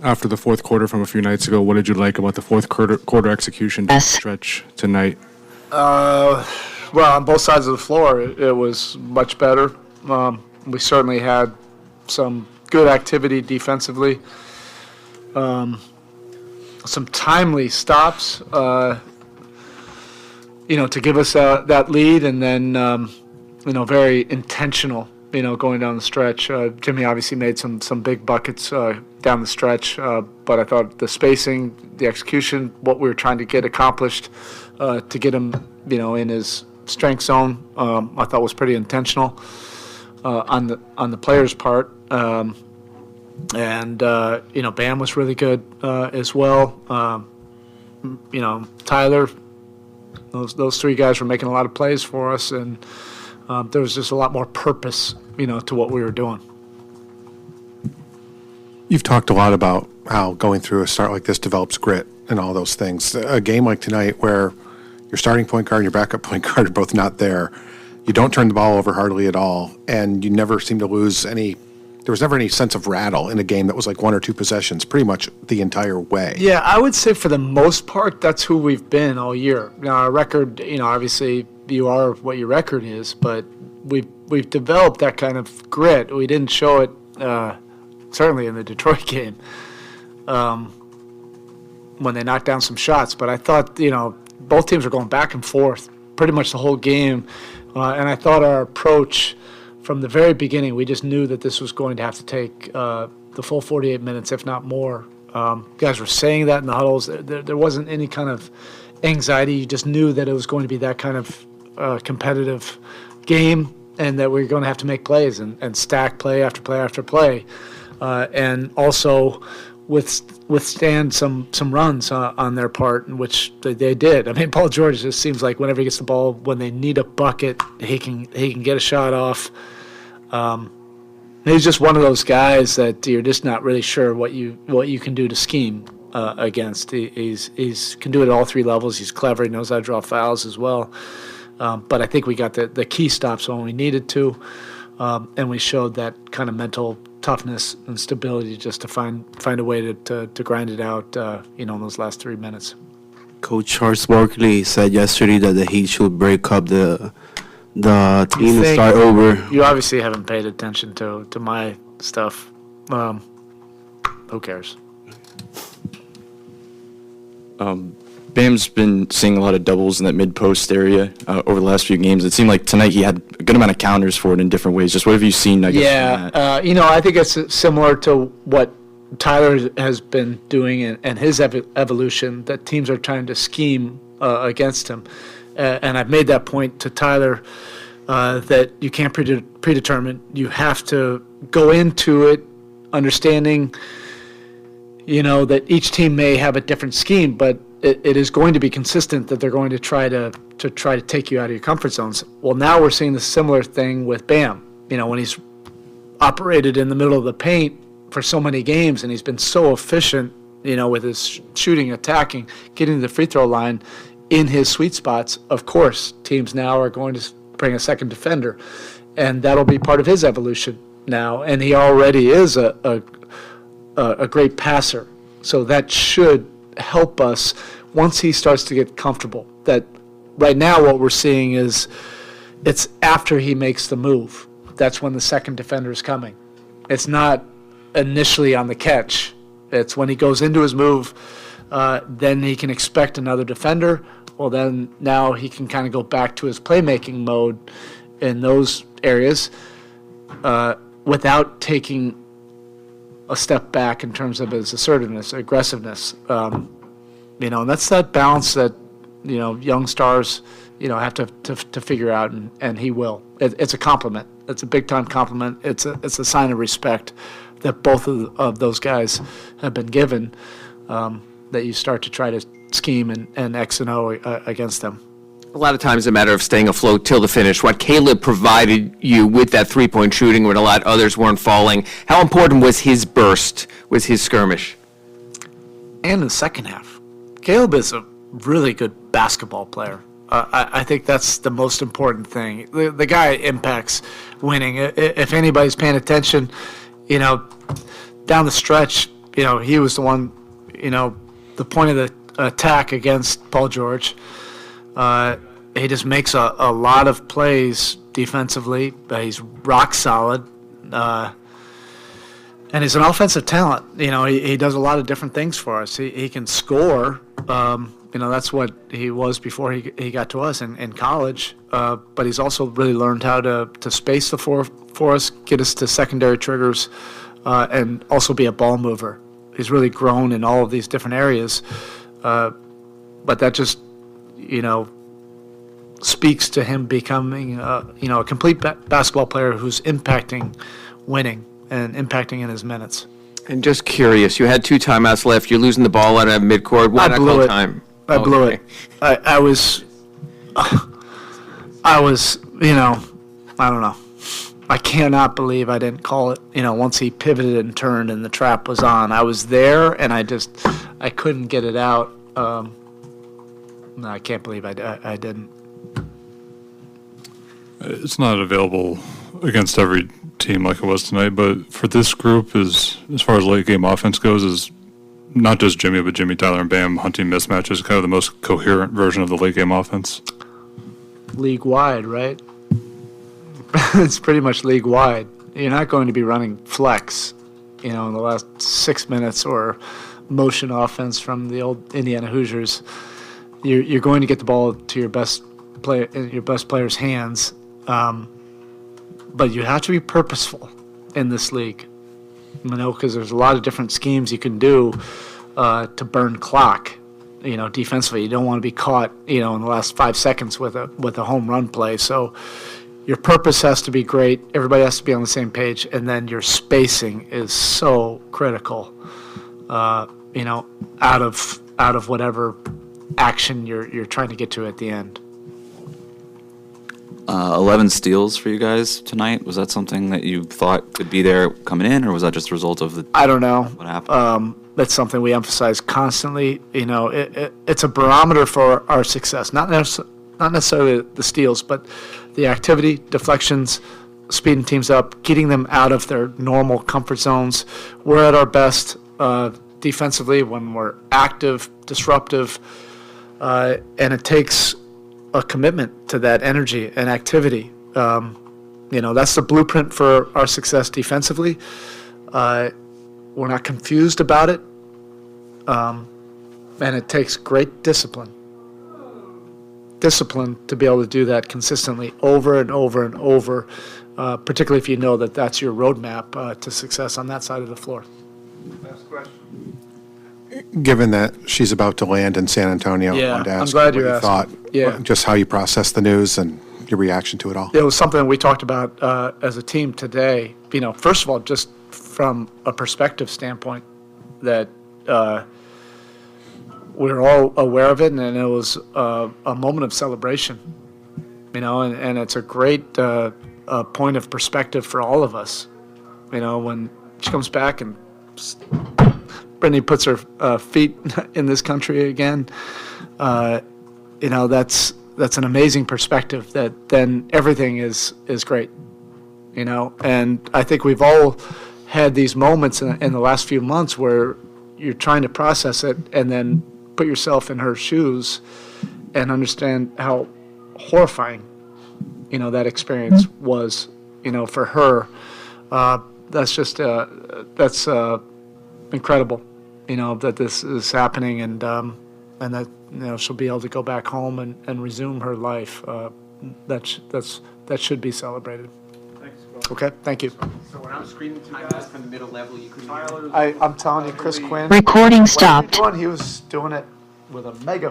after the fourth quarter from a few nights ago. What did you like about the fourth quarter execution stretch tonight? Well, on both sides of the floor, it was much better. We certainly had some good activity defensively. Some timely stops, to give us that lead, and then, very intentional, going down the stretch. Jimmy obviously made some big buckets down the stretch, but I thought the spacing, the execution, what we were trying to get accomplished to get him, in his strength zone, I thought was pretty intentional on the players' part. And Bam was really good as well. Tyler, those three guys were making a lot of plays for us, and there was just a lot more purpose, to what we were doing. You've talked a lot about how going through a start like this develops grit and all those things. A game like tonight where your starting point guard and your backup point guard are both not there, you don't turn the ball over hardly at all, and you never seem to lose any. There was never any sense of rattle in a game that was like one or two possessions pretty much the entire way. Yeah, I would say for the most part, that's who we've been all year. Now, our record, obviously you are what your record is, but we've developed that kind of grit. We didn't show it certainly in the Detroit game when they knocked down some shots. But I thought, both teams were going back and forth pretty much the whole game. And I thought our approach from the very beginning, we just knew that this was going to have to take the full 48 minutes, if not more. Guys were saying that in the huddles. There wasn't any kind of anxiety. You just knew that it was going to be that kind of competitive game, and that we were going to have to make plays and stack play after play after play, and also withstand some runs on their part, which they did. I mean, Paul George just seems like whenever he gets the ball, when they need a bucket, he can get a shot off. He's just one of those guys that you're just not really sure what you can do to scheme against. He's can do it at all three levels. He's clever. He knows how to draw fouls as well. But I think we got the key stops when we needed to, and we showed that kind of mental toughness and stability just to find a way to grind it out, in those last 3 minutes. Coach Charles Barkley said yesterday that the Heat should break up the team and start over. You obviously haven't paid attention to my stuff. Who cares? Bam's been seeing a lot of doubles in that mid-post area over the last few games. It seemed like tonight he had a good amount of counters for it in different ways. Just what have you seen, I guess? Yeah, I think it's similar to what Tyler has been doing and his evolution, that teams are trying to scheme against him. And I've made that point to Tyler that you can't predetermine. You have to go into it understanding, that each team may have a different scheme, but it is going to be consistent that they're going to try to take you out of your comfort zones. Well, now we're seeing the similar thing with Bam. When he's operated in the middle of the paint for so many games, and he's been so efficient, with his shooting, attacking, getting to the free throw line in his sweet spots. Of course, teams now are going to bring a second defender, and that'll be part of his evolution now. And he already is a great passer, so that should help us once he starts to get comfortable. That right now what we're seeing is it's after he makes the move. That's when the second defender is coming. It's not initially on the catch. It's when he goes into his move, then he can expect another defender. Well, then now he can kind of go back to his playmaking mode in those areas without taking a step back in terms of his assertiveness, aggressiveness. And that's that balance that, young stars, have to figure out, and he will. It's a compliment. It's a big-time compliment. It's a sign of respect that both of those guys have been given, that you start to try to scheme and X and O against them. A lot of times a matter of staying afloat till the finish. What Caleb provided you with that three-point shooting when a lot others weren't falling, how important was his burst, was his skirmish? And in the second half. Caleb is a really good basketball player. I think that's the most important thing. The guy impacts winning. If anybody's paying attention, down the stretch, he was the one, the point of the attack against Paul George. He just makes a lot of plays defensively. He's rock solid. And he's an offensive talent. He does a lot of different things for us. He can score. That's what he was before he got to us in college. But he's also really learned how to space the floor for us, get us to secondary triggers, and also be a ball mover. He's really grown in all of these different areas. But that just, speaks to him becoming, a complete basketball player who's impacting winning and impacting in his minutes. And just curious, you had 2 timeouts left. You're losing the ball out of midcourt. Why not call time? I blew it. I was, I don't know. I cannot believe I didn't call it. Once he pivoted and turned and the trap was on, I was there and I couldn't get it out. No, I can't believe I didn't. It's not available against every team like it was tonight, but for this group, as far as late game offense goes, is not just Jimmy, but Jimmy, Tyler, and Bam hunting mismatches, kind of the most coherent version of the late game offense. League wide, right? It's pretty much league wide. You're not going to be running flex, in the last 6 minutes, or motion offense from the old Indiana Hoosiers. You're going to get the ball to your best player's hands. But you have to be purposeful in this league, because there's a lot of different schemes you can do to burn clock. Defensively, you don't want to be caught, in the last 5 seconds with a home run play. So your purpose has to be great. Everybody has to be on the same page, and then your spacing is so critical. Out of whatever action you're trying to get to at the end. 11 steals for you guys tonight. Was that something that you thought could be there coming in, or was that just a result of I don't know. What happened? That's something we emphasize constantly. It's a barometer for our success. Not necessarily the steals, but the activity, deflections, speeding teams up, getting them out of their normal comfort zones. We're at our best defensively when we're active, disruptive, and it takes a commitment to that energy and activity. That's the blueprint for our success defensively. We're not confused about it, and it takes great discipline to be able to do that consistently over and over and over, particularly if you know that that's your roadmap to success on that side of the floor. Given that she's about to land in San Antonio, Yeah, I wanted to I'm ask glad what you you asked. thought, Yeah. just how you processed the news and your reaction to it all. It was something we talked about as a team today. First of all, just from a perspective standpoint, that we're all aware of it, and it was a moment of celebration. And it's a great point of perspective for all of us. When she comes back and Brittney puts her feet in this country again, that's an amazing perspective. That then everything is great, And I think we've all had these moments in the last few months where you're trying to process it and then put yourself in her shoes and understand how horrifying, that experience was, for her. That's just that's incredible. That this is happening, and that she'll be able to go back home and resume her life. That should be celebrated. Thanks. Okay, thank you. So when I'm screaming to you guys from the middle level, you couldn't hear me. I'm telling you, Chris Quinn. Recording stopped. He was doing it with a mega.